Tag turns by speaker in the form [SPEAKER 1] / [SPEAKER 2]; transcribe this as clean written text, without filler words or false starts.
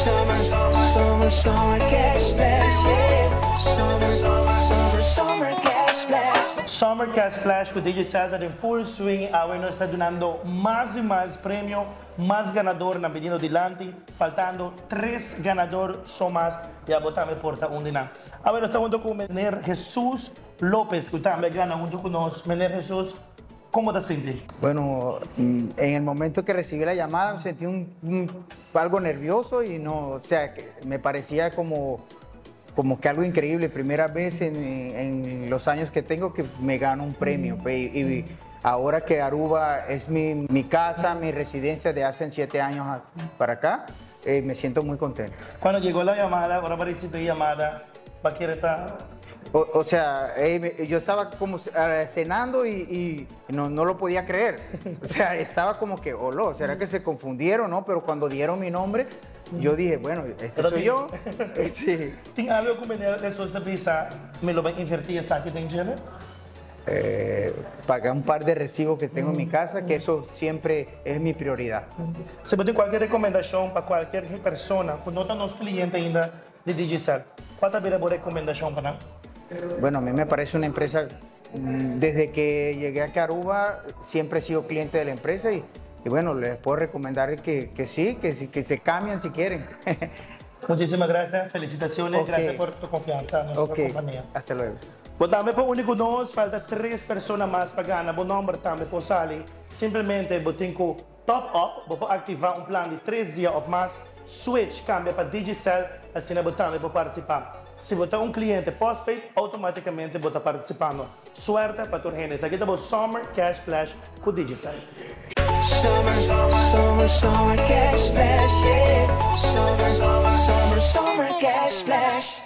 [SPEAKER 1] Summer Cash Splash, yeah. Summer Cash Splash.
[SPEAKER 2] Summer Cash Splash com o DJ César em full swing. Agora nós estamos dando mais e mais prêmio, mais ganador na medida delante, faltando 3 ganadores só mais e a botar me porta de nada. Agora nós estamos junto com o Mener Jesus López, que também gana junto com nós. Mener Jesus, ¿cómo te sentís?
[SPEAKER 3] Bueno, en el momento que recibí la llamada me sentí algo nervioso y no, o sea, que me parecía como que algo increíble. Primera vez en los años que tengo que me gano un premio. Y ahora que Aruba es mi casa, mi residencia de hace 7 años para acá, me siento muy contento.
[SPEAKER 2] Cuando llegó la llamada, ahora recibí llamada, ¿va a querer estar?
[SPEAKER 3] O sea, yo estaba como cenando y no lo podía creer. O sea, estaba como que, oh, ¿será que se confundieron, no? Pero cuando dieron mi nombre, yo dije, bueno, este soy yo. Sí.
[SPEAKER 2] ¿Tiene algo que me de sus prisa? ¿Me lo va a invertir esa que tiene?
[SPEAKER 3] Pagar un par de recibos que tengo en mi casa, que eso siempre es mi prioridad.
[SPEAKER 2] Se você tem qualquer recomendação para qualquer persona, que não está nosso cliente ainda de Digicel, qual é a boa recomendação para nós?
[SPEAKER 3] Bueno, a mí me parece una empresa, desde que llegué aquí a Aruba, siempre he sido cliente de la empresa y bueno, les puedo recomendar que sí, que se cambien si quieren.
[SPEAKER 2] Muchísimas gracias, felicitaciones,
[SPEAKER 3] Okay.
[SPEAKER 2] gracias por tu confianza en nuestra compañía.
[SPEAKER 3] Hasta luego.
[SPEAKER 2] Bom, também para o único nós, falta 3 pessoas mais para ganhar. Bom número também para sair. Simplesmente, vou ter que top up, vou ativar um plano de 3 dias ou mais, switch, cambia para Digicel, assim eu também vou participar. Se você é um cliente postpaid, automaticamente você está participando. Suerte para todos eles. Aqui está o Summer Cash Splash com Digicel.
[SPEAKER 1] Summer Cash Splash, yeah. Summer Cash Splash.